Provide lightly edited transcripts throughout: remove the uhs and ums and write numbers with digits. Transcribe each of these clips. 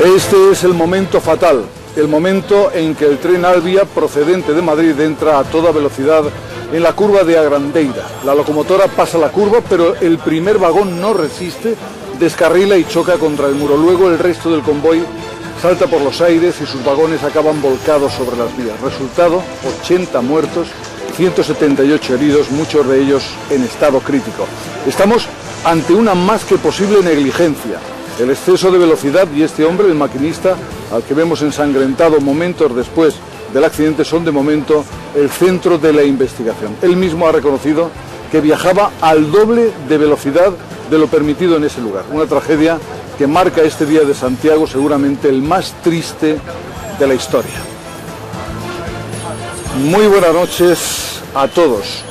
Este es el momento fatal, el momento en que el tren Alvia procedente de Madrid entra a toda velocidad en la curva de Agrandeira. La locomotora pasa la curva, pero el primer vagón no resiste, descarrila y choca contra el muro. Luego el resto del convoy salta por los aires y sus vagones acaban volcados sobre las vías. Resultado, 80 muertos, 178 heridos, muchos de ellos en estado crítico. Estamos ante una más que posible negligencia. El exceso de velocidad y este hombre, el maquinista, al que vemos ensangrentado momentos después del accidente, son de momento el centro de la investigación. Él mismo ha reconocido que viajaba al doble de velocidad de lo permitido en ese lugar. Una tragedia que marca este día de Santiago seguramente el más triste de la historia. Muy buenas noches a todos.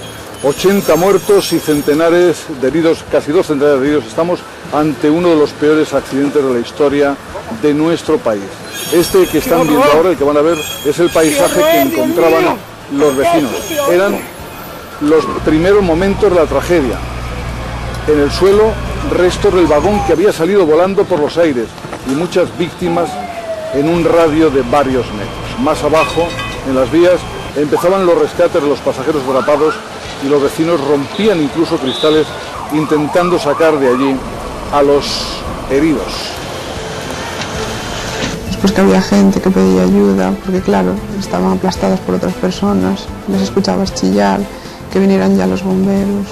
80 muertos y centenares de heridos, casi 2 centenares de heridos. Estamos ante uno de los peores accidentes de la historia de nuestro país. Este que están viendo ahora, el que van a ver, es el paisaje que encontraban los vecinos. Eran los primeros momentos de la tragedia. En el suelo, restos del vagón que había salido volando por los aires y muchas víctimas en un radio de varios metros. Más abajo, en las vías, empezaban los rescates de los pasajeros atrapados y los vecinos rompían incluso cristales intentando sacar de allí a los heridos. Después que había gente que pedía ayuda, porque claro, estaban aplastados por otras personas, les escuchabas chillar, que vinieran ya los bomberos.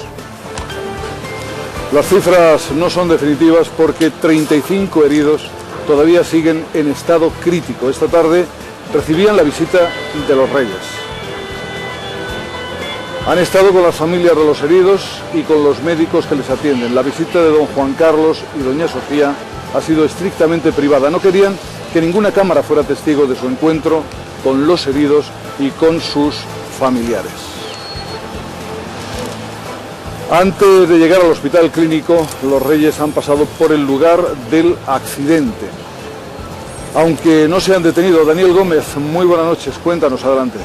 Las cifras no son definitivas porque 35 heridos todavía siguen en estado crítico. Esta tarde recibían la visita de los Reyes. Han estado con las familias de los heridos y con los médicos que les atienden. La visita de don Juan Carlos y doña Sofía ha sido estrictamente privada. No querían que ninguna cámara fuera testigo de su encuentro con los heridos y con sus familiares. Antes de llegar al hospital clínico, los Reyes han pasado por el lugar del accidente. Aunque no se han detenido. Daniel Gómez, muy buenas noches. Cuéntanos, adelante.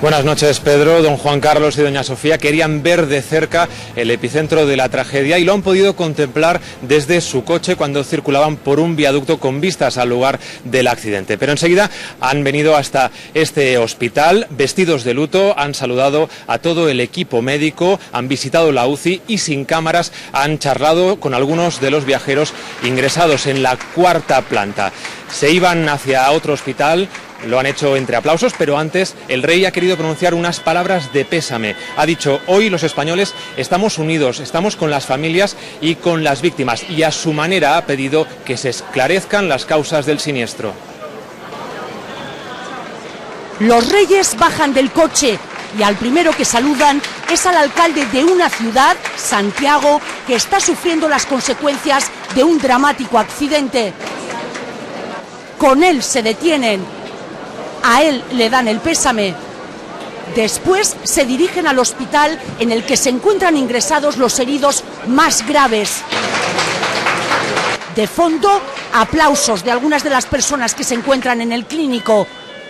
Buenas noches, Pedro. Don Juan Carlos y doña Sofía querían ver de cerca el epicentro de la tragedia y lo han podido contemplar desde su coche cuando circulaban por un viaducto con vistas al lugar del accidente. Pero enseguida han venido hasta este hospital vestidos de luto, han saludado a todo el equipo médico, han visitado la UCI y sin cámaras han charlado con algunos de los viajeros ingresados en la 4ª planta. Se iban hacia otro hospital. Lo han hecho entre aplausos, pero antes el rey ha querido pronunciar unas palabras de pésame. Ha dicho: hoy los españoles estamos unidos, estamos con las familias y con las víctimas, y a su manera ha pedido que se esclarezcan las causas del siniestro. Los Reyes bajan del coche y al primero que saludan es al alcalde de una ciudad, Santiago, que está sufriendo las consecuencias de un dramático accidente. Con él se detienen. A él le dan el pésame. Después se dirigen al hospital en el que se encuentran ingresados los heridos más graves. De fondo, aplausos de algunas de las personas que se encuentran en el clínico.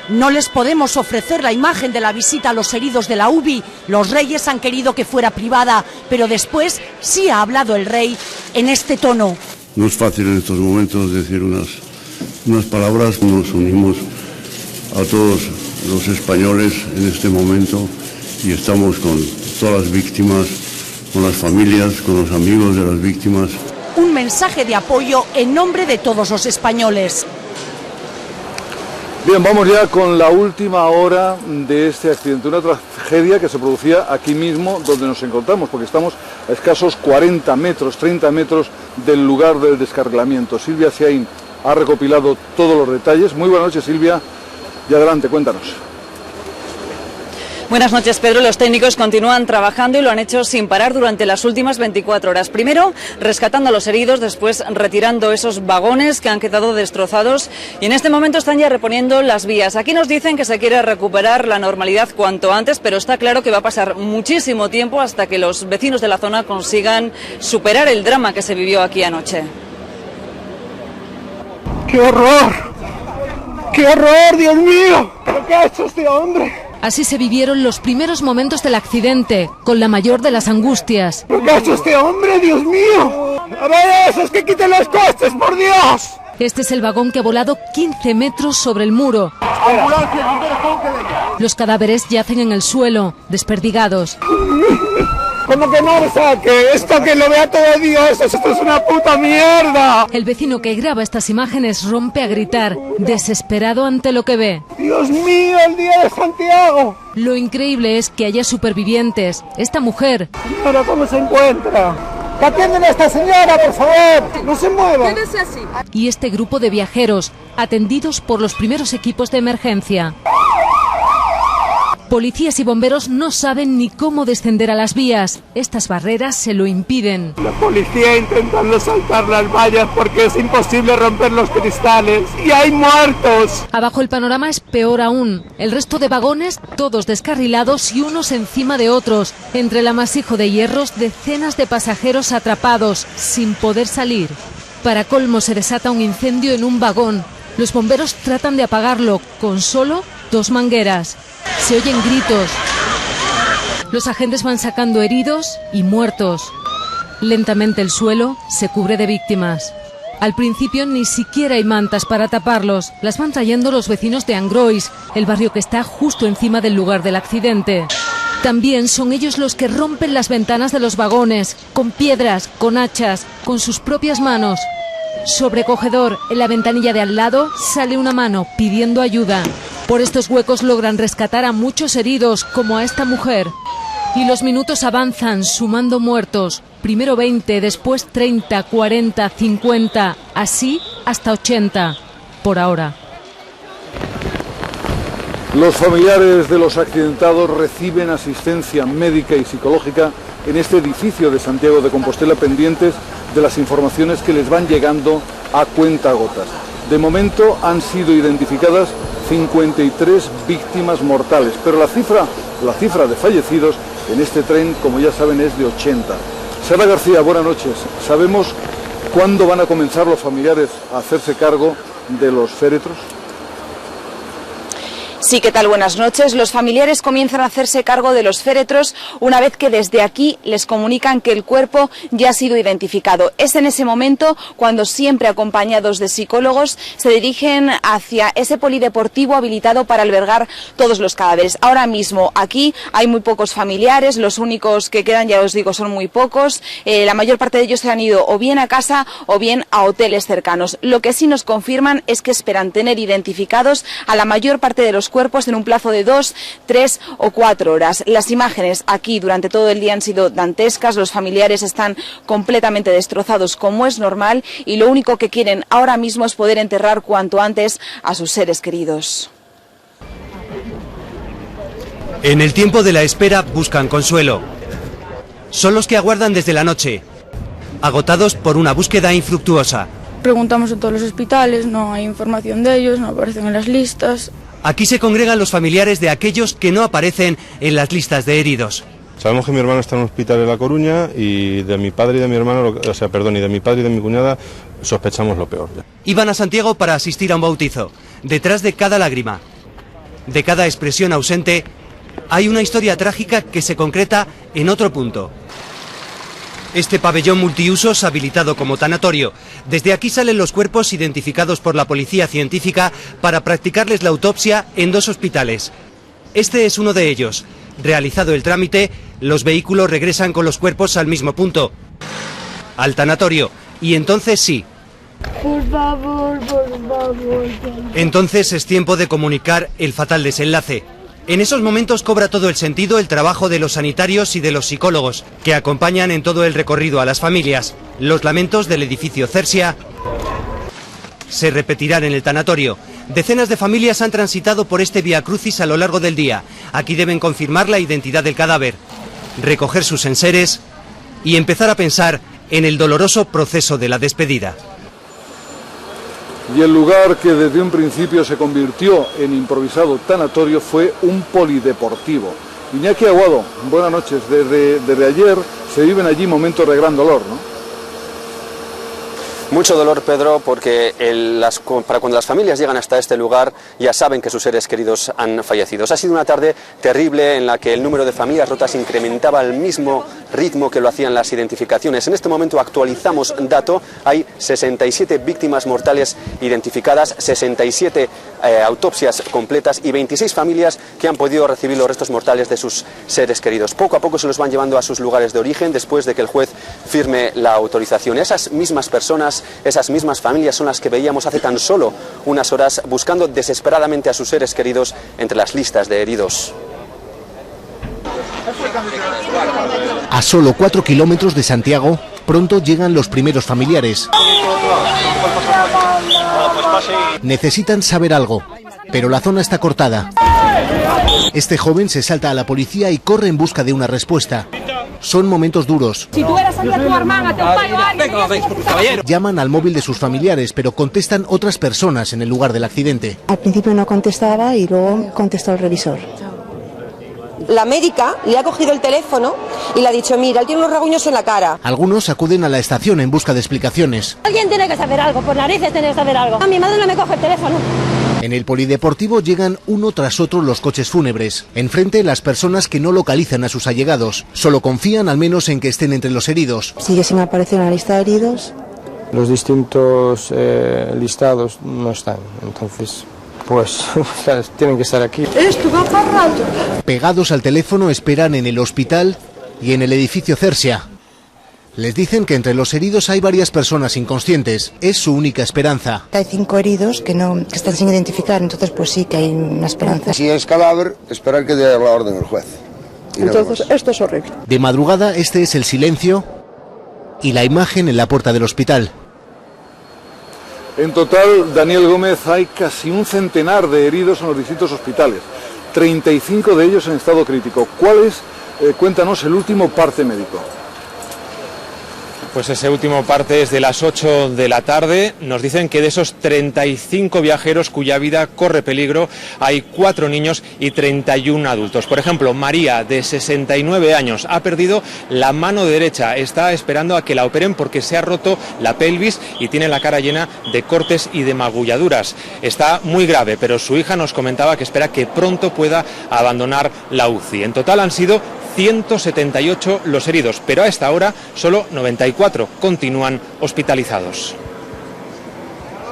No les podemos ofrecer la imagen de la visita a los heridos de la UBI. Los Reyes han querido que fuera privada, pero después sí ha hablado el rey en este tono. No es fácil en estos momentos decir unas palabras. Nos unimos a todos los españoles en este momento y estamos con todas las víctimas, con las familias, con los amigos de las víctimas. Un mensaje de apoyo en nombre de todos los españoles. Bien, vamos ya con la última hora de este accidente, una tragedia que se producía aquí mismo donde nos encontramos, porque estamos a escasos 40 metros, 30 metros del lugar del descarrilamiento. Silvia Siaín ha recopilado todos los detalles. Muy buenas noches, Silvia. Y adelante, cuéntanos. Buenas noches, Pedro. Los técnicos continúan trabajando y lo han hecho sin parar durante las últimas 24 horas. Primero, rescatando a los heridos, después retirando esos vagones que han quedado destrozados y en este momento están ya reponiendo las vías. Aquí nos dicen que se quiere recuperar la normalidad cuanto antes, pero está claro que va a pasar muchísimo tiempo hasta que los vecinos de la zona consigan superar el drama que se vivió aquí anoche. ¡Qué horror! ¡Qué horror, Dios mío! ¿Pero qué ha hecho este hombre? Así se vivieron los primeros momentos del accidente, con la mayor de las angustias. ¿Pero qué ha hecho este hombre, Dios mío? ¡A ver esos que quiten los coches, por Dios! Este es el vagón que ha volado 15 metros sobre el muro. Los cadáveres yacen en el suelo, desperdigados. ¿Cómo que no me saque? Esto que lo vea todo Dios, esto es una puta mierda. El vecino que graba estas imágenes rompe a gritar, desesperado ante lo que ve. Dios mío, el día de Santiago. Lo increíble es que haya supervivientes. Esta mujer. Señora, ¿cómo se encuentra? ¡Que atienden a esta señora, por favor! ¡No se mueva! Quédese así. Y este grupo de viajeros, atendidos por los primeros equipos de emergencia. Policías y bomberos no saben ni cómo descender a las vías. Estas barreras se lo impiden. La policía intentando saltar las vallas porque es imposible romper los cristales. ¡Y hay muertos! Abajo el panorama es peor aún. El resto de vagones, todos descarrilados y unos encima de otros. Entre el amasijo de hierros, decenas de pasajeros atrapados, sin poder salir. Para colmo se desata un incendio en un vagón. Los bomberos tratan de apagarlo con solo 2 mangueras. Se oyen gritos. Los agentes van sacando heridos y muertos. Lentamente el suelo se cubre de víctimas. Al principio ni siquiera hay mantas para taparlos. Las van trayendo los vecinos de Angrois, el barrio que está justo encima del lugar del accidente. También son ellos los que rompen las ventanas de los vagones, con piedras, con hachas, con sus propias manos. Sobrecogedor, en la ventanilla de al lado sale una mano pidiendo ayuda. Por estos huecos logran rescatar a muchos heridos, como a esta mujer. Y los minutos avanzan, sumando muertos. Primero 20, después 30, 40, 50, así hasta 80, por ahora. Los familiares de los accidentados reciben asistencia médica y psicológica en este edificio de Santiago de Compostela, pendientes de las informaciones que les van llegando a cuentagotas. De momento han sido identificadas 53 víctimas mortales, pero la cifra de fallecidos en este tren, como ya saben, es de 80. Sara García, buenas noches. ¿Sabemos cuándo van a comenzar los familiares a hacerse cargo de los féretros? Sí, ¿qué tal? Buenas noches. Los familiares comienzan a hacerse cargo de los féretros una vez que desde aquí les comunican que el cuerpo ya ha sido identificado. Es en ese momento cuando, siempre acompañados de psicólogos, se dirigen hacia ese polideportivo habilitado para albergar todos los cadáveres. Ahora mismo aquí hay muy pocos familiares, los únicos que quedan, ya os digo, son muy pocos. La mayor parte de ellos se han ido o bien a casa o bien a hoteles cercanos. Lo que sí nos confirman es que esperan tener identificados a la mayor parte de los cuerpos en un plazo de 2, 3 o 4 horas. Las imágenes aquí durante todo el día han sido dantescas, los familiares están completamente destrozados, como es normal, y lo único que quieren ahora mismo es poder enterrar cuanto antes a sus seres queridos. En el tiempo de la espera buscan consuelo. Son los que aguardan desde la noche, agotados por una búsqueda infructuosa. Preguntamos en todos los hospitales, no hay información de ellos, no aparecen en las listas. Aquí se congregan los familiares de aquellos que no aparecen en las listas de heridos. Sabemos que mi hermano está en un hospital en La Coruña y de mi padre y de mi hermano, y de mi padre y de mi cuñada sospechamos lo peor. Iban a Santiago para asistir a un bautizo. Detrás de cada lágrima, de cada expresión ausente, hay una historia trágica que se concreta en otro punto. Este pabellón multiusos habilitado como tanatorio. Desde aquí salen los cuerpos identificados por la policía científica para practicarles la autopsia en 2 hospitales. Este es uno de ellos. Realizado el trámite, los vehículos regresan con los cuerpos al mismo punto, al tanatorio. Y entonces sí. Por favor, por favor. Entonces es tiempo de comunicar el fatal desenlace. En esos momentos cobra todo el sentido el trabajo de los sanitarios y de los psicólogos, que acompañan en todo el recorrido a las familias. Los lamentos del edificio Cersia se repetirán en el tanatorio. Decenas de familias han transitado por este viacrucis a lo largo del día. Aquí deben confirmar la identidad del cadáver, recoger sus enseres y empezar a pensar en el doloroso proceso de la despedida. Y el lugar que desde un principio se convirtió en improvisado tanatorio fue un polideportivo. Iñaki Aguado, buenas noches. Desde ayer se viven allí momentos de gran dolor, ¿no? Mucho dolor, Pedro, porque para cuando las familias llegan hasta este lugar ya saben que sus seres queridos han fallecido. Ha sido una tarde terrible en la que el número de familias rotas incrementaba al mismo ritmo que lo hacían las identificaciones. En este momento actualizamos dato, hay 67 víctimas mortales identificadas, 67 autopsias completas y 26 familias que han podido recibir los restos mortales de sus seres queridos. Poco a poco se los van llevando a sus lugares de origen después de que el juez firme la autorización. Esas mismas personas, esas mismas familias son las que veíamos hace tan solo unas horas buscando desesperadamente a sus seres queridos entre las listas de heridos. A solo 4 kilómetros de Santiago, pronto llegan los primeros familiares. Necesitan saber algo, pero la zona está cortada. Este joven se salta a la policía y corre en busca de una respuesta. Son momentos duros. Si tú eras amiga de tu hermana, te payo a alguien. Llaman al móvil de sus familiares, pero contestan otras personas en el lugar del accidente. Al principio no contestaba y luego contestó el revisor. La médica le ha cogido el teléfono y le ha dicho, mira, él tiene unos rasguños en la cara. Algunos acuden a la estación en busca de explicaciones. Alguien tiene que saber algo, por narices tiene que saber algo. A mi madre no me coge el teléfono. En el polideportivo llegan uno tras otro los coches fúnebres. Enfrente las personas que no localizan a sus allegados. Solo confían al menos en que estén entre los heridos. Sigue sin aparecer en la lista de heridos. Los distintos listados no están, entonces pues tienen que estar aquí. Esto va para rato. Pegados al teléfono esperan en el hospital y en el edificio Cersia. Les dicen que entre los heridos hay varias personas inconscientes. Es su única esperanza. Hay 5 heridos que están sin identificar, entonces pues sí que hay una esperanza. Si es cadáver, esperar que dé la orden el juez. Entonces esto es horrible. De madrugada este es el silencio y la imagen en la puerta del hospital. En total, Daniel Gómez, hay casi un centenar de heridos en los distintos hospitales. 35 de ellos en estado crítico. ¿Cuál es, cuéntanos, el último parte médico? Pues ese último parte es de las 8 de la tarde. Nos dicen que de esos 35 viajeros cuya vida corre peligro, hay 4 niños y 31 adultos. Por ejemplo, María, de 69 años, ha perdido la mano derecha. Está esperando a que la operen porque se ha roto la pelvis y tiene la cara llena de cortes y de magulladuras. Está muy grave, pero su hija nos comentaba que espera que pronto pueda abandonar la UCI. En total han sido 178 los heridos, pero a esta hora solo 94 continúan hospitalizados.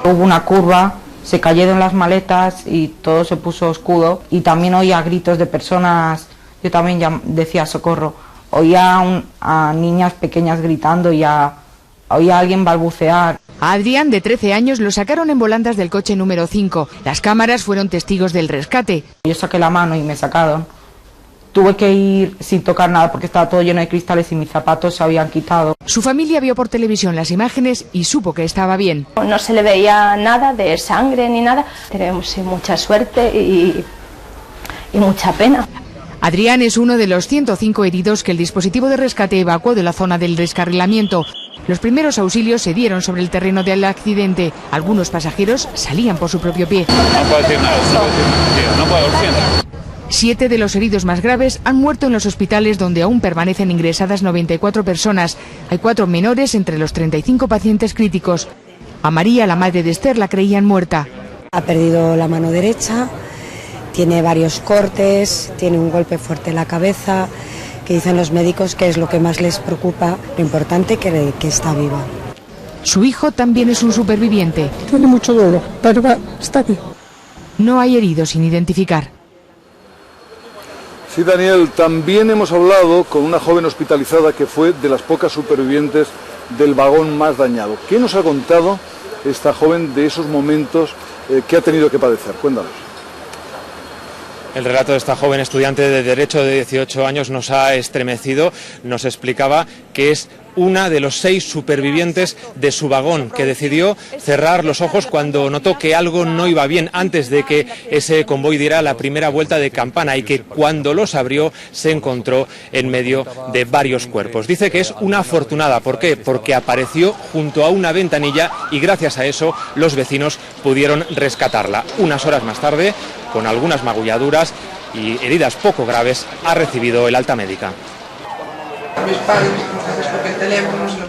Hubo una curva, se cayeron las maletas y todo se puso oscuro y también oía gritos de personas, yo también ya decía socorro, oía a niñas pequeñas gritando y oía a alguien balbucear. A Adrián, de 13 años, lo sacaron en volandas del coche número 5. Las cámaras fueron testigos del rescate. Yo saqué la mano y me sacaron. Tuve que ir sin tocar nada porque estaba todo lleno de cristales y mis zapatos se habían quitado. Su familia vio por televisión las imágenes y supo que estaba bien. No se le veía nada de sangre ni nada. Tenemos mucha suerte y mucha pena. Adrián es uno de los 105 heridos que el dispositivo de rescate evacuó de la zona del descarrilamiento. Los primeros auxilios se dieron sobre el terreno del accidente. Algunos pasajeros salían por su propio pie. No puedo decir nada, no puedo decir nada. 7 de los heridos más graves han muerto en los hospitales donde aún permanecen ingresadas 94 personas. Hay 4 menores entre los 35 pacientes críticos. A María, la madre de Esther, la creían muerta. Ha perdido la mano derecha, tiene varios cortes, tiene un golpe fuerte en la cabeza, que dicen los médicos que es lo que más les preocupa, lo importante que está viva. Su hijo también es un superviviente. Tiene mucho dolor, pero está bien. No hay heridos sin identificar. Sí, Daniel, también hemos hablado con una joven hospitalizada que fue de las pocas supervivientes del vagón más dañado. ¿Qué nos ha contado esta joven de esos momentos que ha tenido que padecer? Cuéntanos. El relato de esta joven estudiante de Derecho de 18 años nos ha estremecido. Nos explicaba que es una de los 6 supervivientes de su vagón, que decidió cerrar los ojos cuando notó que algo no iba bien antes de que ese convoy diera la primera vuelta de campana y que cuando los abrió se encontró en medio de varios cuerpos. Dice que es una afortunada. ¿Por qué? Porque apareció junto a una ventanilla y gracias a eso los vecinos pudieron rescatarla. Unas horas más tarde, con algunas magulladuras y heridas poco graves, ha recibido el alta médica. Mis padres,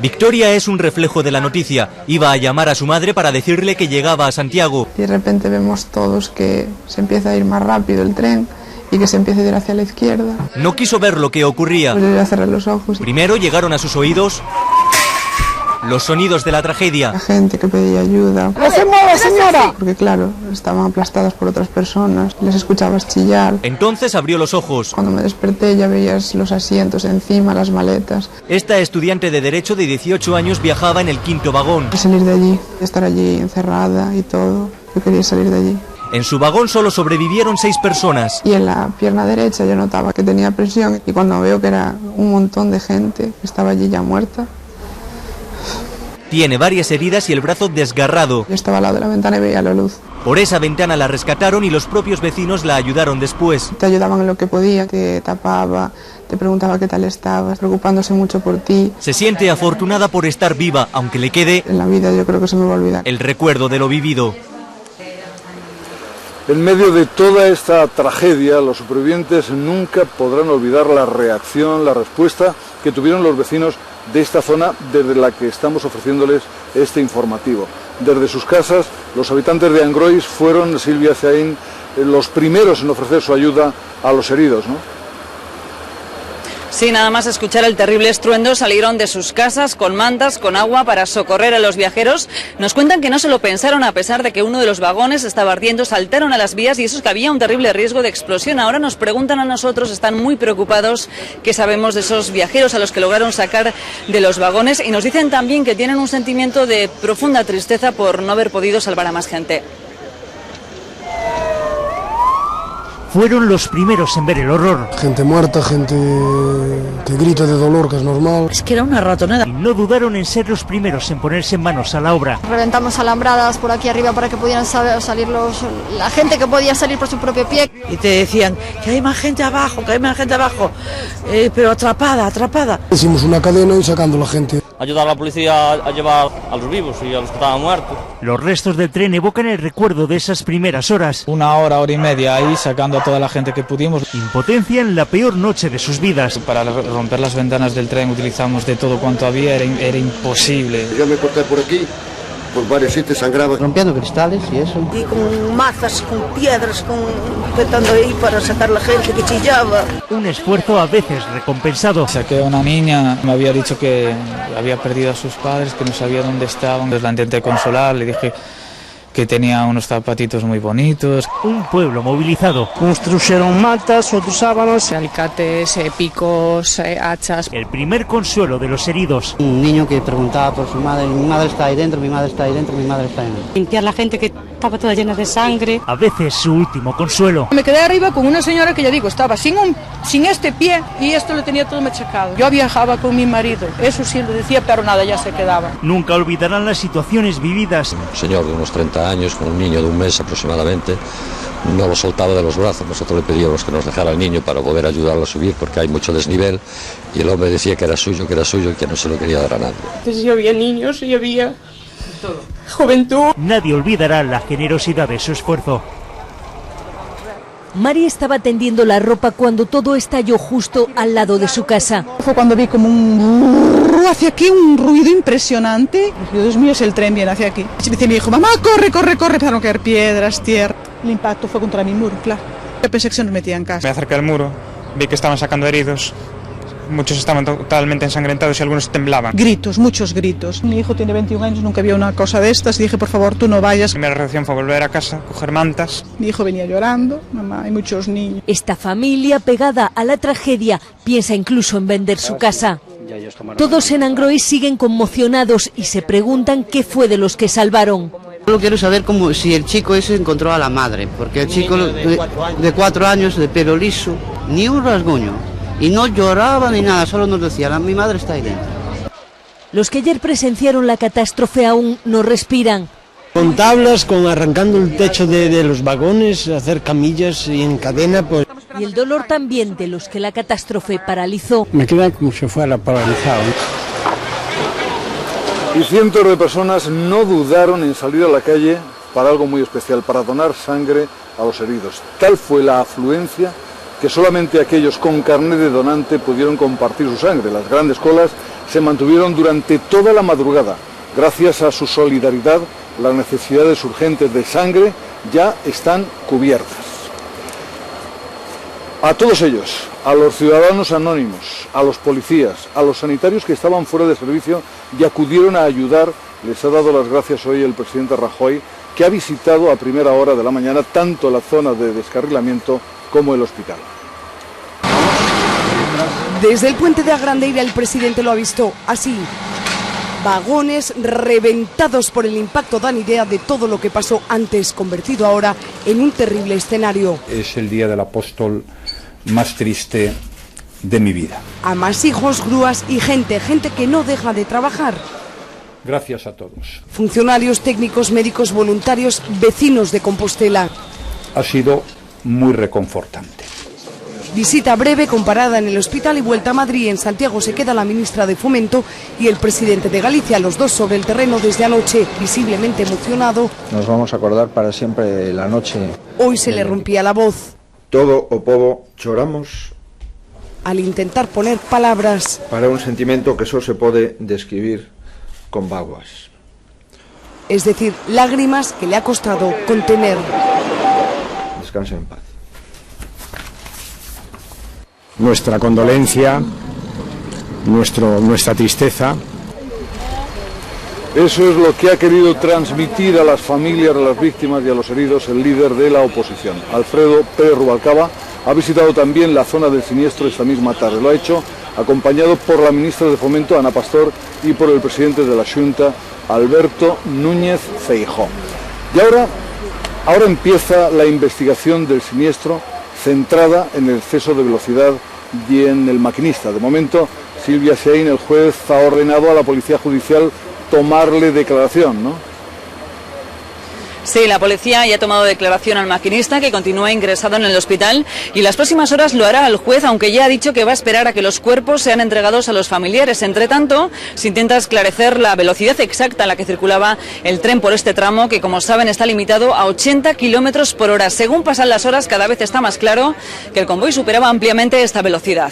Victoria es un reflejo de la noticia. Iba a llamar a su madre para decirle que llegaba a Santiago. Y de repente vemos todos que se empieza a ir más rápido el tren y que se empieza a ir hacia la izquierda. No quiso ver lo que ocurría. Pues yo iba a cerrar los ojos. Primero llegaron a sus oídos los sonidos de la tragedia. La gente que pedía ayuda. ¡No se mueva, señora! Porque claro, estaban aplastadas por otras personas, les escuchabas chillar. Entonces abrió los ojos. Cuando me desperté ya veías los asientos encima, las maletas. Esta estudiante de Derecho de 18 años viajaba en el 5º vagón. Salir de allí, estar allí encerrada y todo. Yo quería salir de allí. En su vagón solo sobrevivieron 6 personas. Y en la pierna derecha yo notaba que tenía presión y cuando veo que era un montón de gente que estaba allí ya muerta. Tiene varias heridas y el brazo desgarrado. Yo estaba al lado de la ventana y veía la luz. Por esa ventana la rescataron y los propios vecinos la ayudaron después. Te ayudaban en lo que podían, te tapaba, te preguntaba qué tal estabas, preocupándose mucho por ti. Se siente afortunada por estar viva, aunque le quede en la vida yo creo que se me va a olvidar el recuerdo de lo vivido. En medio de toda esta tragedia, los supervivientes nunca podrán olvidar la reacción, la respuesta que tuvieron los vecinos de esta zona desde la que estamos ofreciéndoles este informativo. Desde sus casas, los habitantes de Angrois fueron, Silvia Zain, los primeros en ofrecer su ayuda a los heridos, ¿no? Sí, nada más escuchar el terrible estruendo salieron de sus casas con mantas, con agua para socorrer a los viajeros. Nos cuentan que no se lo pensaron a pesar de que uno de los vagones estaba ardiendo, saltaron a las vías y eso es que había un terrible riesgo de explosión. Ahora nos preguntan a nosotros, están muy preocupados, qué sabemos de esos viajeros a los que lograron sacar de los vagones y nos dicen también que tienen un sentimiento de profunda tristeza por no haber podido salvar a más gente. Fueron los primeros en ver el horror. Gente muerta, gente que grita de dolor, que es normal. Es que era una ratonada. Y no dudaron en ser los primeros en ponerse en manos a la obra. Reventamos alambradas por aquí arriba para que pudieran salir la gente que podía salir por su propio pie. Y te decían que hay más gente abajo, pero atrapada. Hicimos una cadena y sacando la gente. Ayudar a la policía a llevar a los vivos y a los que estaban muertos. Los restos del tren evocan el recuerdo de esas primeras horas. Una hora y media ahí sacando a toda la gente que pudimos. Impotencia en la peor noche de sus vidas. Para romper las ventanas del tren utilizamos de todo cuanto había, era imposible. Yo me corté por aquí, por varios sitios sangraba. Rompiendo cristales y eso. Y con mazas, con piedras, intentando ahí para sacar la gente que chillaba. Un esfuerzo a veces recompensado. Saqué a una niña, me había dicho que había perdido a sus padres, que no sabía dónde estaban. Entonces la intenté consolar, le dije que tenía unos zapatitos muy bonitos. Un pueblo movilizado. Uns trouxeron mantas, outros sábanos, alicates, picos, hachas. El primer consuelo de los heridos. Un niño que preguntaba por su madre, mi madre está ahí dentro, mi madre está ahí dentro, mi madre está ahí dentro. Limpiar la gente que estaba toda llena de sangre. A veces su último consuelo. Me quedé arriba con una señora que ya digo, estaba sin este pie y esto lo tenía todo machacado. Yo viajaba con mi marido, eso sí lo decía, pero nada, ya se quedaba. Nunca olvidarán las situaciones vividas. Un señor de unos 30 años, con un niño de un mes aproximadamente, no lo soltaba de los brazos. Nosotros le pedíamos que nos dejara al niño para poder ayudarlo a subir porque hay mucho desnivel y el hombre decía que era suyo y que no se lo quería dar a nadie. Entonces yo había niños y había juventud. Nadie olvidará la generosidad de su esfuerzo. Mari estaba tendiendo la ropa cuando todo estalló justo al lado de su casa. Fue cuando vi como hacia aquí un ruido impresionante. Dios mío, es el tren, viene hacia aquí. Y me dice mi hijo, mamá, corre. Empezaron a caer piedras, tierra. El impacto fue contra mi muro, claro. Yo pensé que se nos metía en casa. Me acerqué al muro, vi que estaban sacando heridos. Muchos estaban totalmente ensangrentados y algunos temblaban. Gritos, muchos gritos. Mi hijo tiene 21 años, nunca vio una cosa de estas y dije, por favor, tú no vayas. Mi primera reacción fue volver a casa, coger mantas. Mi hijo venía llorando, mamá, hay muchos niños. Esta familia, pegada a la tragedia, piensa incluso en vender su casa. Todos en Angrois siguen conmocionados y se preguntan qué fue de los que salvaron. Solo quiero saber si el chico ese encontró a la madre, porque el chico de 4 años, de pelo liso, ni un rasguño. Y no lloraba ni nada, solo nos decía, mi madre está ahí dentro. Los que ayer presenciaron la catástrofe aún no respiran. Con tablas, arrancando el techo de los vagones, hacer camillas y en cadena, pues... Y el dolor también de los que la catástrofe paralizó. Me queda como si fuera paralizado. Y cientos de personas no dudaron en salir a la calle para algo muy especial, para donar sangre a los heridos. Tal fue la afluencia que solamente aquellos con carnet de donante pudieron compartir su sangre. Las grandes colas se mantuvieron durante toda la madrugada. Gracias a su solidaridad, las necesidades urgentes de sangre ya están cubiertas. A todos ellos, a los ciudadanos anónimos, a los policías, a los sanitarios que estaban fuera de servicio y acudieron a ayudar, les ha dado las gracias hoy el presidente Rajoy, que ha visitado a primera hora de la mañana tanto la zona de descarrilamiento como el hospital. Desde el puente de Agrandeira el presidente lo ha visto así. Vagones reventados por el impacto, dan idea de todo lo que pasó antes, convertido ahora en un terrible escenario. Es el día del apóstol más triste de mi vida. Amasijos, grúas y gente que no deja de trabajar. Gracias a todos. Funcionarios, técnicos, médicos, voluntarios, vecinos de Compostela. Ha sido muy reconfortante. Visita breve, comparada en el hospital y vuelta a Madrid. En Santiago se queda la ministra de Fomento y el presidente de Galicia, los dos sobre el terreno desde anoche, visiblemente emocionado. Nos vamos a acordar para siempre la noche. Hoy se le rompía la voz. Todo o poco choramos al intentar poner palabras para un sentimiento que solo se puede describir con vaguas. Es decir, lágrimas que le ha costado contener. Descanse en paz. Nuestra condolencia, nuestra tristeza. Eso es lo que ha querido transmitir a las familias de las víctimas y a los heridos el líder de la oposición. Alfredo Pérez Rubalcaba ha visitado también la zona del siniestro esta misma tarde. Lo ha hecho acompañado por la ministra de Fomento, Ana Pastor, y por el presidente de la Xunta, Alberto Núñez Feijóo. Y ahora empieza la investigación del siniestro, centrada en el exceso de velocidad y en el maquinista. De momento, Silvia Seín, el juez, ha ordenado a la Policía Judicial tomarle declaración, ¿no? Sí, la policía ya ha tomado declaración al maquinista, que continúa ingresado en el hospital, y en las próximas horas lo hará el juez, aunque ya ha dicho que va a esperar a que los cuerpos sean entregados a los familiares. Entre tanto, se intenta esclarecer la velocidad exacta a la que circulaba el tren por este tramo, que, como saben, está limitado a 80 kilómetros por hora. Según pasan las horas, cada vez está más claro que el convoy superaba ampliamente esta velocidad.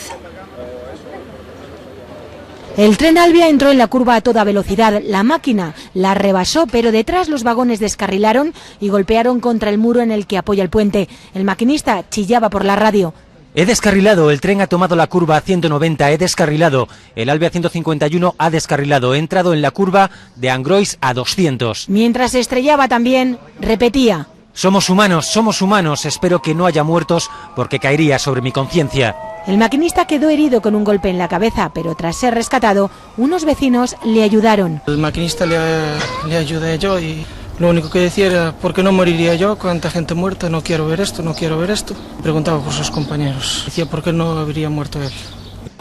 El tren Albia entró en la curva a toda velocidad. La máquina la rebasó, pero detrás los vagones descarrilaron y golpearon contra el muro en el que apoya el puente. El maquinista chillaba por la radio. He descarrilado, el tren ha tomado la curva a 190, he descarrilado. El Albia 151 ha descarrilado, he entrado en la curva de Angrois a 200. Mientras se estrellaba también, repetía. Somos humanos, espero que no haya muertos porque caería sobre mi conciencia. El maquinista quedó herido con un golpe en la cabeza, pero tras ser rescatado, unos vecinos le ayudaron. El maquinista le ayudé yo y lo único que decía era, ¿por qué no moriría yo? ¿Cuánta gente muerta? No quiero ver esto, no quiero ver esto. Preguntaba por sus compañeros. Decía, ¿por qué no habría muerto él?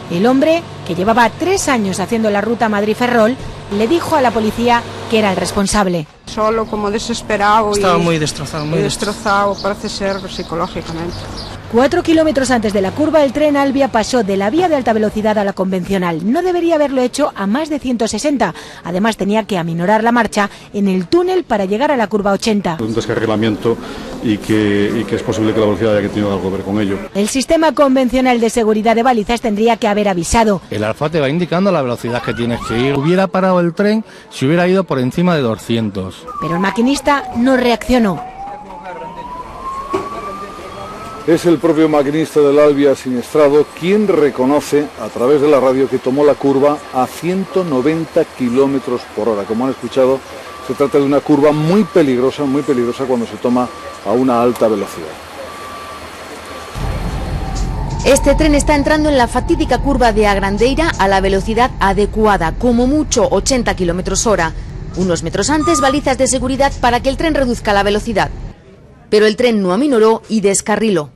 El hombre, que llevaba 3 años haciendo la ruta Madrid-Ferrol, le dijo a la policía que era el responsable. Solo, como desesperado. Estaba muy destrozado. Muy destrozado, parece ser psicológicamente. 4 kilómetros antes de la curva, el tren Albia pasó de la vía de alta velocidad a la convencional. No debería haberlo hecho a más de 160. Además, tenía que aminorar la marcha en el túnel para llegar a la curva 80. Un descarrilamiento y que es posible que la velocidad haya tenido algo que ver con ello. El sistema convencional de seguridad de balizas tendría que haber avisado. El alfa te va indicando la velocidad que tienes que ir. Hubiera parado el tren si hubiera ido por encima de 200. Pero el maquinista no reaccionó. Es el propio maquinista del Albia siniestrado quien reconoce a través de la radio que tomó la curva a 190 kilómetros por hora. Como han escuchado, se trata de una curva muy peligrosa cuando se toma a una alta velocidad. Este tren está entrando en la fatídica curva de Agrandeira a la velocidad adecuada, como mucho 80 kilómetros hora. Unos metros antes, balizas de seguridad para que el tren reduzca la velocidad. Pero el tren no aminoró y descarriló.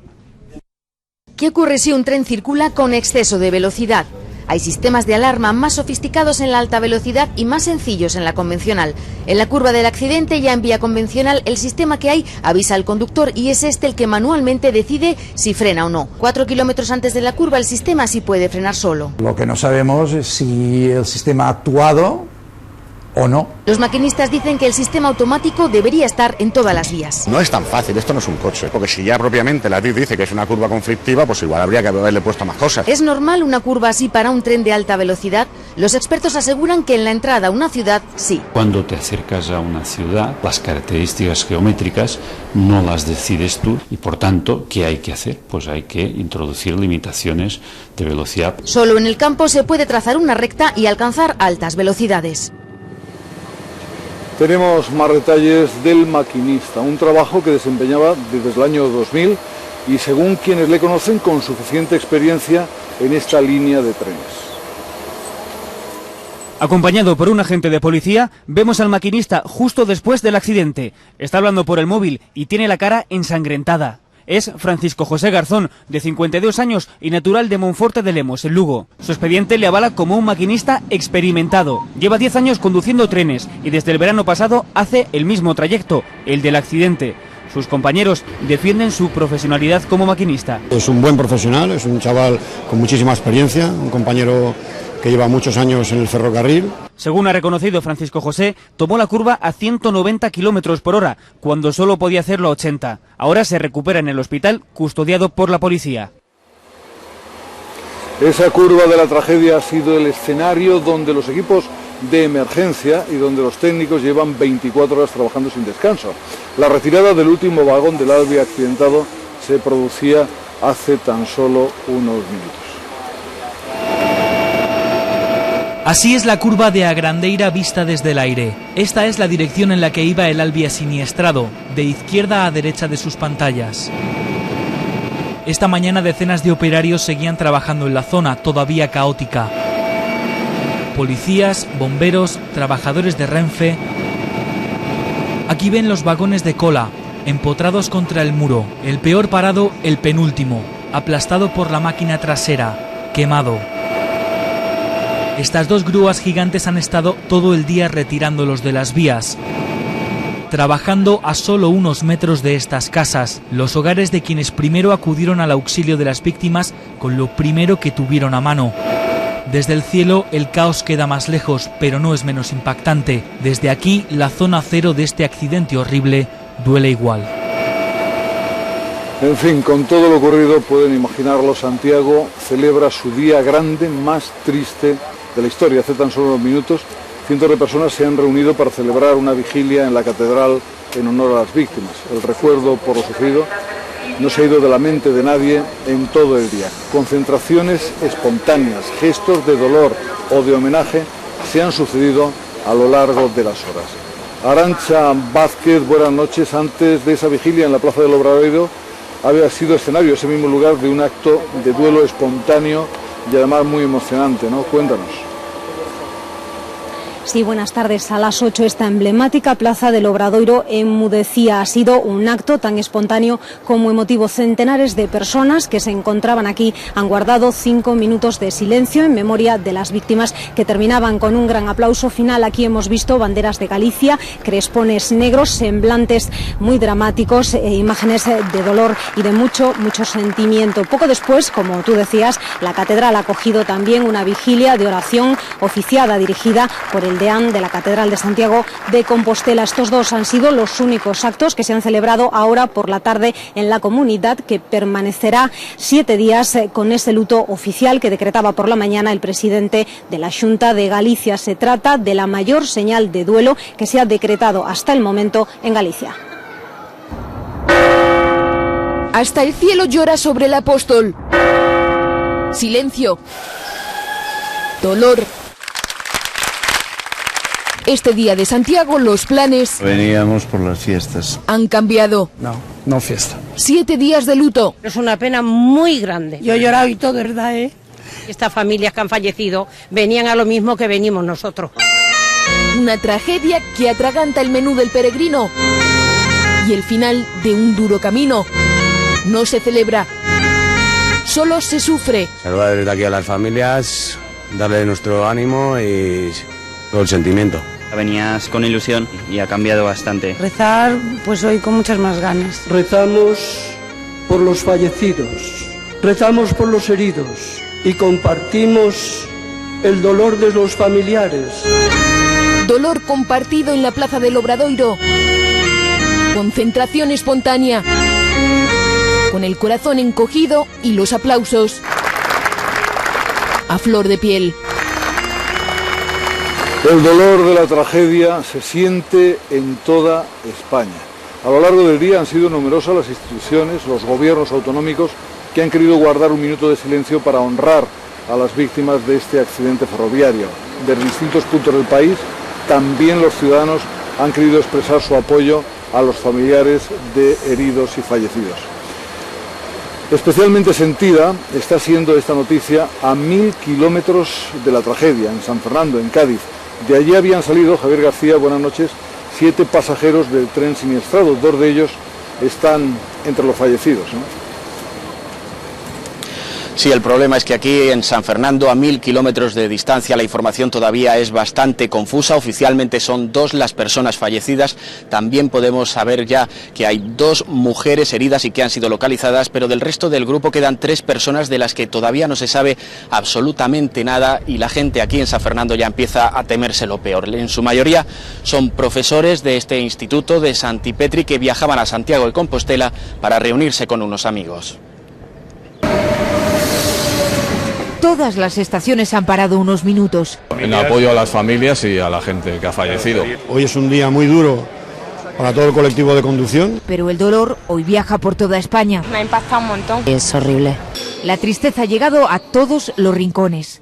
¿Qué ocurre si un tren circula con exceso de velocidad? Hay sistemas de alarma más sofisticados en la alta velocidad y más sencillos en la convencional. En la curva del accidente, ya en vía convencional, el sistema que hay avisa al conductor y es este el que manualmente decide si frena o no. 4 kilómetros antes de la curva, el sistema sí puede frenar solo. Lo que no sabemos es si el sistema ha actuado o no. Los maquinistas dicen que el sistema automático debería estar en todas las vías. No es tan fácil, esto no es un coche, porque si ya propiamente la DIF dice que es una curva conflictiva, pues igual habría que haberle puesto más cosas. ¿Es normal una curva así para un tren de alta velocidad? Los expertos aseguran que en la entrada a una ciudad, sí. Cuando te acercas a una ciudad, las características geométricas no las decides tú y, por tanto, ¿qué hay que hacer? Pues hay que introducir limitaciones de velocidad. Solo en el campo se puede trazar una recta y alcanzar altas velocidades. Tenemos más detalles del maquinista, un trabajo que desempeñaba desde el año 2000 y, según quienes le conocen, con suficiente experiencia en esta línea de trenes. Acompañado por un agente de policía, vemos al maquinista justo después del accidente. Está hablando por el móvil y tiene la cara ensangrentada. Es Francisco José Garzón, de 52 años y natural de Monforte de Lemos, en Lugo. Su expediente le avala como un maquinista experimentado. Lleva 10 años conduciendo trenes y desde el verano pasado hace el mismo trayecto, el del accidente. Sus compañeros defienden su profesionalidad como maquinista. Es un buen profesional, es un chaval con muchísima experiencia, un compañero que lleva muchos años en el ferrocarril. Según ha reconocido Francisco José, tomó la curva a 190 kilómetros por hora, cuando solo podía hacerlo a 80. Ahora se recupera en el hospital, custodiado por la policía. Esa curva de la tragedia ha sido el escenario donde los equipos de emergencia y donde los técnicos llevan 24 horas trabajando sin descanso. La retirada del último vagón del Alvia accidentado se producía hace tan solo unos minutos. Así es la curva de Agrandeira vista desde el aire. Esta es la dirección en la que iba el Alvia siniestrado, de izquierda a derecha de sus pantallas. Esta mañana decenas de operarios seguían trabajando en la zona, todavía caótica. Policías, bomberos, trabajadores de Renfe. Aquí ven los vagones de cola, empotrados contra el muro. El peor parado, el penúltimo, aplastado por la máquina trasera, quemado. Estas dos grúas gigantes han estado todo el día retirándolos de las vías, trabajando a solo unos metros de estas casas, los hogares de quienes primero acudieron al auxilio de las víctimas con lo primero que tuvieron a mano. Desde el cielo el caos queda más lejos, pero no es menos impactante. Desde aquí, la zona cero de este accidente horrible duele igual. En fin, con todo lo ocurrido, pueden imaginarlo, Santiago celebra su día grande más triste de la historia. Hace tan solo unos minutos, cientos de personas se han reunido para celebrar una vigilia en la catedral en honor a las víctimas. El recuerdo por lo sufrido no se ha ido de la mente de nadie en todo el día. Concentraciones espontáneas, gestos de dolor o de homenaje se han sucedido a lo largo de las horas. Arantxa Vázquez, buenas noches. Antes de esa vigilia en la Plaza del Obradoiro había sido escenario, ese mismo lugar, de un acto de duelo espontáneo y además muy emocionante, ¿no? Cuéntanos. Sí, buenas tardes. A las 8 esta emblemática Plaza del Obradoiro enmudecía. Ha sido un acto tan espontáneo como emotivo. Centenares de personas que se encontraban aquí han guardado 5 minutos de silencio en memoria de las víctimas, que terminaban con un gran aplauso final. Aquí hemos visto banderas de Galicia, crespones negros, semblantes muy dramáticos, imágenes de dolor y de mucho sentimiento. Poco después, como tú decías, la catedral ha acogido también una vigilia de oración oficiada dirigida por el deán de la Catedral de Santiago de Compostela. Estos dos han sido los únicos actos que se han celebrado ahora por la tarde en la comunidad, que permanecerá 7 días con ese luto oficial que decretaba por la mañana el presidente de la Xunta de Galicia. Se trata de la mayor señal de duelo que se ha decretado hasta el momento en Galicia. Hasta el cielo llora sobre el apóstol. Silencio. Dolor. Este día de Santiago los planes... Veníamos por las fiestas. ...han cambiado. No fiesta. 7 días de luto. Es una pena muy grande. Yo he llorado y todo, ¿verdad, Estas familias que han fallecido venían a lo mismo que venimos nosotros. Una tragedia que atraganta el menú del peregrino. Y el final de un duro camino. No se celebra. Solo se sufre. Saludar desde aquí a las familias, darle nuestro ánimo y todo el sentimiento. Venías con ilusión y ha cambiado bastante. Rezar, pues hoy con muchas más ganas. Rezamos por los fallecidos, rezamos por los heridos y compartimos el dolor de los familiares. Dolor compartido en la plaza del Obradoiro. Concentración espontánea. Con el corazón encogido y los aplausos a flor de piel. El dolor de la tragedia se siente en toda España. A lo largo del día han sido numerosas las instituciones, los gobiernos autonómicos que han querido guardar un minuto de silencio para honrar a las víctimas de este accidente ferroviario. De distintos puntos del país, también los ciudadanos han querido expresar su apoyo a los familiares de heridos y fallecidos. Especialmente sentida está siendo esta noticia a 1000 kilómetros de la tragedia, en San Fernando, en Cádiz. De allí habían salido, Javier García, buenas noches, 7 pasajeros del tren siniestrado. 2 de ellos están entre los fallecidos, ¿no? Sí, el problema es que aquí en San Fernando, a 1000 kilómetros de distancia, la información todavía es bastante confusa. Oficialmente son 2 las personas fallecidas. También podemos saber ya que hay 2 mujeres heridas y que han sido localizadas, pero del resto del grupo quedan 3 personas de las que todavía no se sabe absolutamente nada, y la gente aquí en San Fernando ya empieza a temerse lo peor. En su mayoría son profesores de este instituto de Santipetri que viajaban a Santiago de Compostela para reunirse con unos amigos. Todas las estaciones han parado unos minutos. En apoyo a las familias y a la gente que ha fallecido. Hoy es un día muy duro para todo el colectivo de conducción. Pero el dolor hoy viaja por toda España. Me ha impactado un montón. Es horrible. La tristeza ha llegado a todos los rincones.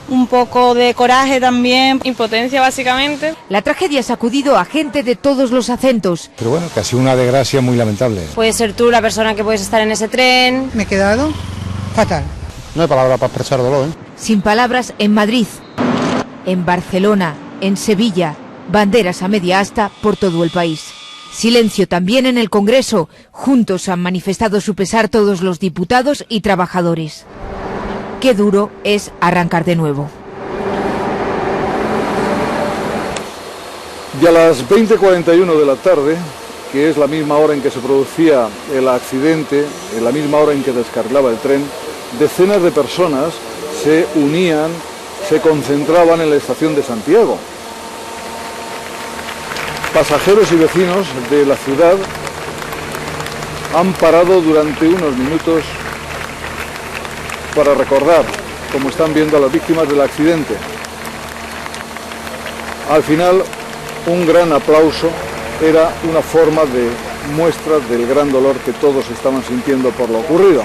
Un poco de coraje también, impotencia básicamente. La tragedia ha sacudido a gente de todos los acentos. Pero bueno, casi una desgracia muy lamentable. Puede ser tú la persona que puedes estar en ese tren. Me he quedado fatal. No hay palabra para expresar dolor, ¿eh? Sin palabras en Madrid, en Barcelona, en Sevilla, banderas a media asta por todo el país. Silencio también en el Congreso. Juntos han manifestado su pesar todos los diputados y trabajadores. Qué duro es arrancar de nuevo. Y a las 20:41 de la tarde, que es la misma hora en que se producía el accidente, en la misma hora en que descarrilaba el tren, decenas de personas se unían, se concentraban en la estación de Santiago. Pasajeros y vecinos de la ciudad han parado durante unos minutos para recordar, como están viendo, a las víctimas del accidente. Al final, un gran aplauso era una forma de muestra del gran dolor que todos estaban sintiendo por lo ocurrido.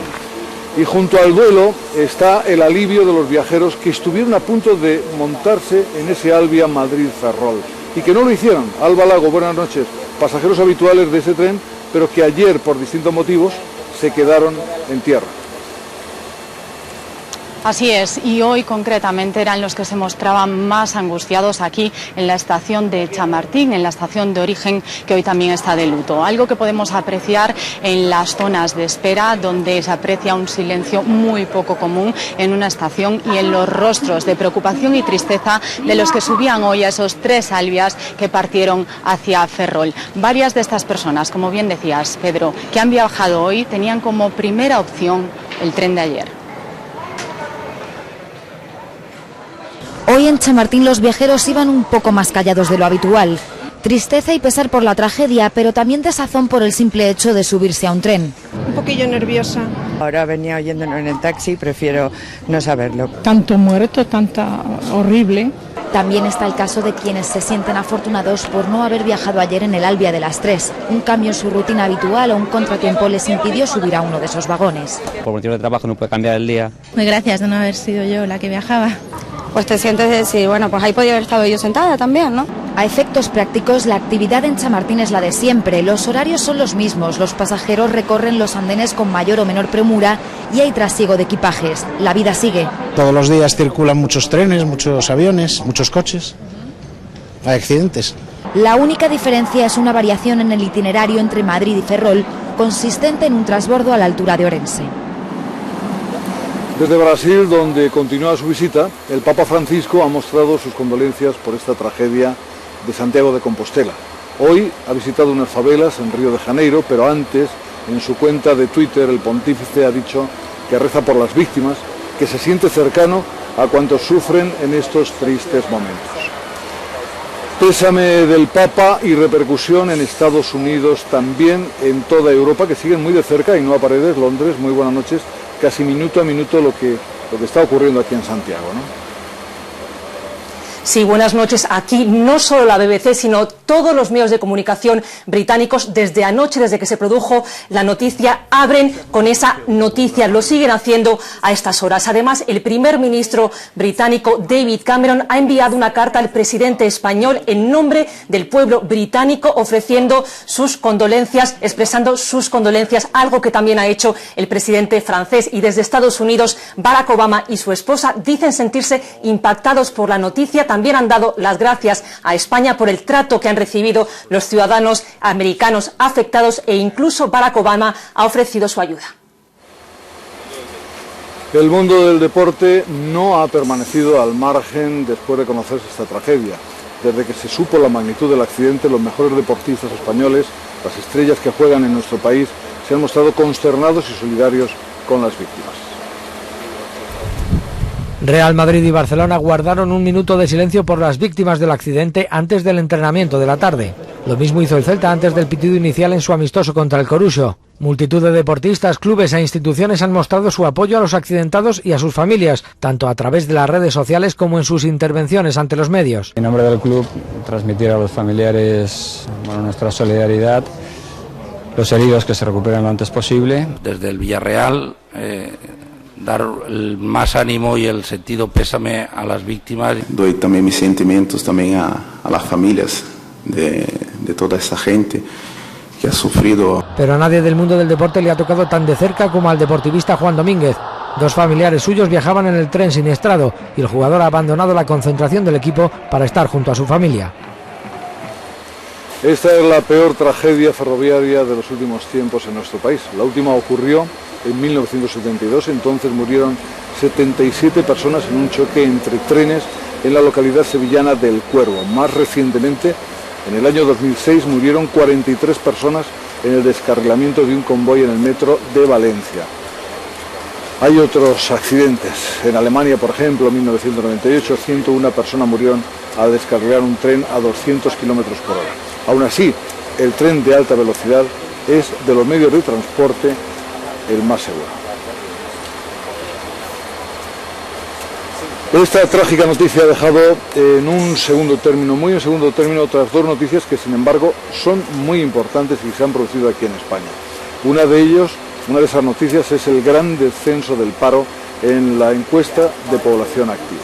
Y junto al duelo está el alivio de los viajeros que estuvieron a punto de montarse en ese Alvia Madrid-Ferrol y que no lo hicieron. Alba Lago, buenas noches. Pasajeros habituales de ese tren, pero que ayer, por distintos motivos, se quedaron en tierra. Así es, y hoy concretamente eran los que se mostraban más angustiados aquí en la estación de Chamartín, en la estación de origen, que hoy también está de luto. Algo que podemos apreciar en las zonas de espera, donde se aprecia un silencio muy poco común en una estación, y en los rostros de preocupación y tristeza de los que subían hoy a esos 3 Alvias que partieron hacia Ferrol. Varias de estas personas, como bien decías, Pedro, que han viajado hoy, tenían como primera opción el tren de ayer. Hoy en Chamartín los viajeros iban un poco más callados de lo habitual. Tristeza y pesar por la tragedia, pero también desazón por el simple hecho de subirse a un tren. Un poquillo nerviosa. Ahora venía oyéndonos en el taxi, prefiero no saberlo. Tanto muerto, tanta horrible. También está el caso de quienes se sienten afortunados por no haber viajado ayer en el Alvia de las 3. Un cambio en su rutina habitual o un contratiempo les impidió subir a uno de esos vagones. Por motivo de trabajo no puede cambiar el día. Muy gracias de no haber sido yo la que viajaba. Pues te sientes de decir, bueno, pues ahí podía haber estado yo sentada también, ¿no? A efectos prácticos, la actividad en Chamartín es la de siempre. Los horarios son los mismos, los pasajeros recorren los andenes con mayor o menor premura y hay trasiego de equipajes. La vida sigue. Todos los días circulan muchos trenes, muchos aviones, muchos coches. Hay accidentes. La única diferencia es una variación en el itinerario entre Madrid y Ferrol, consistente en un transbordo a la altura de Orense. Desde Brasil, donde continúa su visita, el Papa Francisco ha mostrado sus condolencias por esta tragedia de Santiago de Compostela. Hoy ha visitado unas favelas en Río de Janeiro, pero antes, en su cuenta de Twitter, el pontífice ha dicho que reza por las víctimas, que se siente cercano a cuantos sufren en estos tristes momentos. Pésame del Papa y repercusión en Estados Unidos, también en toda Europa, que siguen muy de cerca, y no a Paredes, Londres, muy buenas noches, casi minuto a minuto lo que está ocurriendo aquí en Santiago, ¿no? Sí, buenas noches. Aquí no solo la BBC, sino todos los medios de comunicación británicos desde anoche, desde que se produjo la noticia, abren con esa noticia. Lo siguen haciendo a estas horas. Además, el primer ministro británico, David Cameron, ha enviado una carta al presidente español en nombre del pueblo británico, ofreciendo sus condolencias, expresando sus condolencias, algo que también ha hecho el presidente francés. Y desde Estados Unidos, Barack Obama y su esposa dicen sentirse impactados por la noticia. También han dado las gracias a España por el trato que han recibido los ciudadanos americanos afectados, e incluso Barack Obama ha ofrecido su ayuda. El mundo del deporte no ha permanecido al margen después de conocerse esta tragedia. Desde que se supo la magnitud del accidente, los mejores deportistas españoles, las estrellas que juegan en nuestro país, se han mostrado consternados y solidarios con las víctimas. Real Madrid y Barcelona guardaron un minuto de silencio por las víctimas del accidente antes del entrenamiento de la tarde. Lo mismo hizo el Celta antes del pitido inicial en su amistoso contra el Coruso. Multitud de deportistas, clubes e instituciones han mostrado su apoyo a los accidentados y a sus familias, tanto a través de las redes sociales como en sus intervenciones ante los medios. En nombre del club, transmitir a los familiares nuestra solidaridad, los heridos que se recuperen lo antes posible. Desde el Villarreal, dar el más ánimo y el sentido pésame a las víctimas. Doy también mis sentimientos también a las familias de toda esa gente que ha sufrido. Pero a nadie del mundo del deporte le ha tocado tan de cerca como al deportivista Juan Domínguez. Dos familiares suyos viajaban en el tren siniestrado y el jugador ha abandonado la concentración del equipo para estar junto a su familia. Esta es la peor tragedia ferroviaria de los últimos tiempos en nuestro país. La última ocurrió en 1972, entonces murieron 77 personas en un choque entre trenes en la localidad sevillana del Cuervo. Más recientemente, en el año 2006, murieron 43 personas en el descarrilamiento de un convoy en el metro de Valencia. Hay otros accidentes. En Alemania, por ejemplo, en 1998, 101 personas murieron al descarrilar un tren a 200 km por hora. Aún así, el tren de alta velocidad es de los medios de transporte el más seguro. Esta trágica noticia ha dejado en un segundo término, muy en segundo término, otras dos noticias que sin embargo son muy importantes y se han producido aquí en España. Una de esas noticias es el gran descenso del paro en la encuesta de población activa.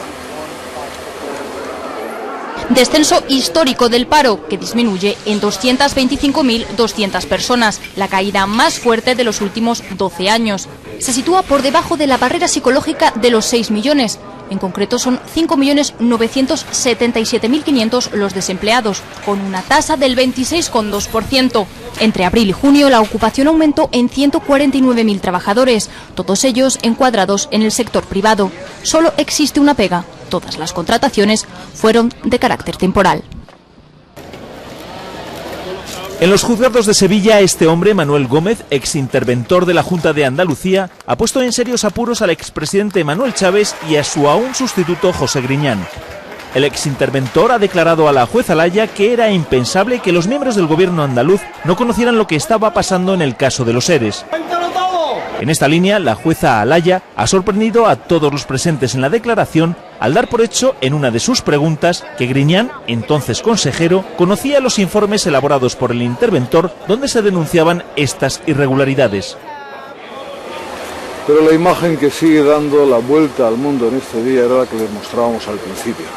Descenso histórico del paro, que disminuye en 225.200 personas, la caída más fuerte de los últimos 12 años. Se sitúa por debajo de la barrera psicológica de los 6 millones. En concreto son 5.977.500 los desempleados, con una tasa del 26,2%. Entre abril y junio la ocupación aumentó en 149.000 trabajadores, todos ellos encuadrados en el sector privado. Solo existe una pega: todas las contrataciones fueron de carácter temporal. En los juzgados de Sevilla, este hombre, Manuel Gómez, exinterventor de la Junta de Andalucía, ha puesto en serios apuros al expresidente Manuel Chávez y a su aún sustituto José Griñán. El exinterventor ha declarado a la jueza Alaya que era impensable que los miembros del gobierno andaluz no conocieran lo que estaba pasando en el caso de los ERES. En esta línea, la jueza Alaya ha sorprendido a todos los presentes en la declaración al dar por hecho en una de sus preguntas que Griñán, entonces consejero, conocía los informes elaborados por el interventor donde se denunciaban estas irregularidades. Pero la imagen que sigue dando la vuelta al mundo en este día era la que les mostrábamos al principio.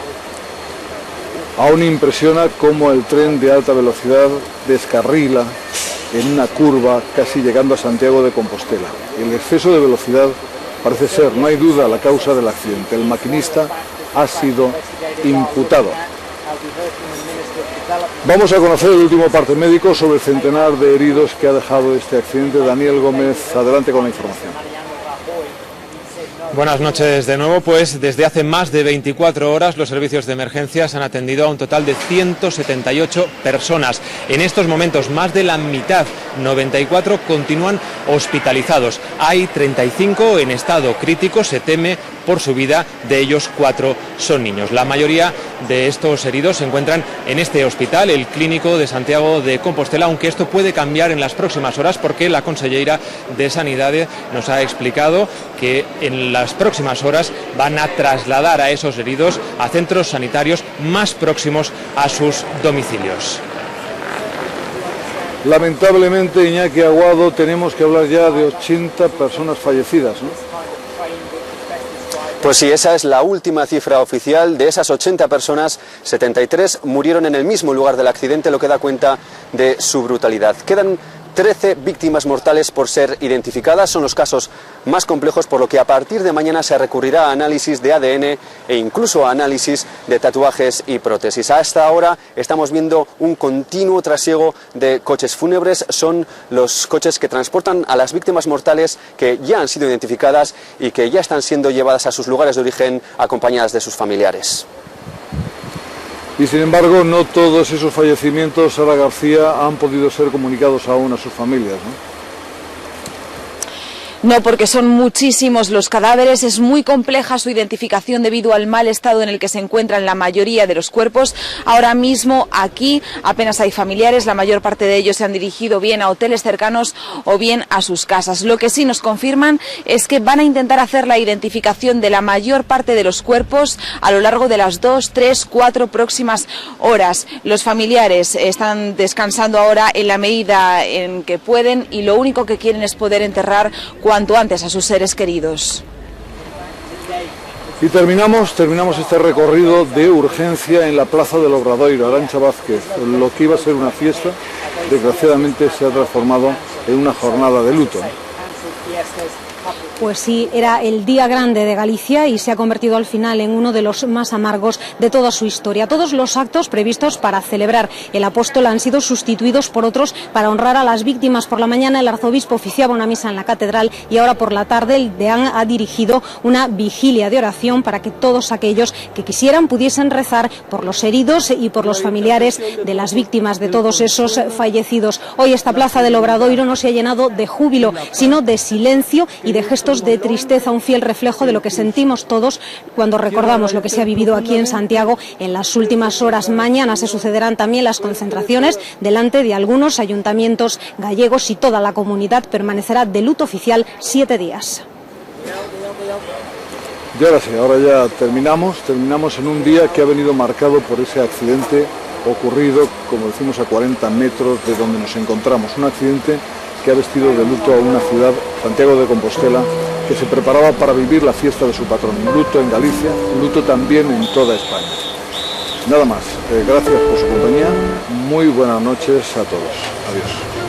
Aún impresiona cómo el tren de alta velocidad descarrila en una curva casi llegando a Santiago de Compostela. El exceso de velocidad parece ser, no hay duda, la causa del accidente. El maquinista ha sido imputado. Vamos a conocer el último parte médico sobre el centenar de heridos que ha dejado este accidente. Daniel Gómez, adelante con la información. Buenas noches de nuevo. Pues desde hace más de 24 horas los servicios de emergencias han atendido a un total de 178 personas. En estos momentos más de la mitad, 94, continúan hospitalizados. Hay 35 en estado crítico. Se teme por su vida, de ellos 4 son niños. La mayoría de estos heridos se encuentran en este hospital, el Clínico de Santiago de Compostela, aunque esto puede cambiar en las próximas horas porque la consellera de Sanidad nos ha explicado que en las próximas horas van a trasladar a esos heridos a centros sanitarios más próximos a sus domicilios. Lamentablemente, Iñaki Aguado, tenemos que hablar ya de 80 personas fallecidas, ¿no? Pues sí, esa es la última cifra oficial. De esas 80 personas, 73 murieron en el mismo lugar del accidente, lo que da cuenta de su brutalidad. Quedan 13 víctimas mortales por ser identificadas. Son los casos más complejos, por lo que a partir de mañana se recurrirá a análisis de ADN e incluso a análisis de tatuajes y prótesis. Hasta ahora estamos viendo un continuo trasiego de coches fúnebres. Son los coches que transportan a las víctimas mortales que ya han sido identificadas y que ya están siendo llevadas a sus lugares de origen acompañadas de sus familiares. Y sin embargo, no todos esos fallecimientos, Sara García, han podido ser comunicados aún a sus familias, ¿no? No, porque son muchísimos los cadáveres, es muy compleja su identificación debido al mal estado en el que se encuentran la mayoría de los cuerpos. Ahora mismo aquí apenas hay familiares, la mayor parte de ellos se han dirigido bien a hoteles cercanos o bien a sus casas. Lo que sí nos confirman es que van a intentar hacer la identificación de la mayor parte de los cuerpos a lo largo de las 2, 3, 4 próximas horas. Los familiares están descansando ahora en la medida en que pueden y lo único que quieren es poder enterrar cuanto antes a sus seres queridos. Y terminamos este recorrido de urgencia en la Plaza del Obradoiro. Arantxa Vázquez, lo que iba a ser una fiesta, desgraciadamente se ha transformado en una jornada de luto. Pues sí, era el día grande de Galicia y se ha convertido al final en uno de los más amargos de toda su historia. Todos los actos previstos para celebrar el apóstol han sido sustituidos por otros para honrar a las víctimas. Por la mañana el arzobispo oficiaba una misa en la catedral y ahora por la tarde el deán ha dirigido una vigilia de oración para que todos aquellos que quisieran pudiesen rezar por los heridos y por los familiares de las víctimas de todos esos fallecidos. Hoy esta Plaza del Obradoiro no se ha llenado de júbilo, sino de silencio y de gestos de tristeza, un fiel reflejo de lo que sentimos todos cuando recordamos lo que se ha vivido aquí en Santiago en las últimas horas. Mañana se sucederán también las concentraciones delante de algunos ayuntamientos gallegos y toda la comunidad permanecerá de luto oficial 7 días. Y ahora sí, ahora ya terminamos en un día que ha venido marcado por ese accidente ocurrido, como decimos, a 40 metros de donde nos encontramos. Un accidente que ha vestido de luto a una ciudad, Santiago de Compostela, que se preparaba para vivir la fiesta de su patrón. Un luto en Galicia, un luto también en toda España. Nada más, gracias por su compañía, muy buenas noches a todos. Adiós.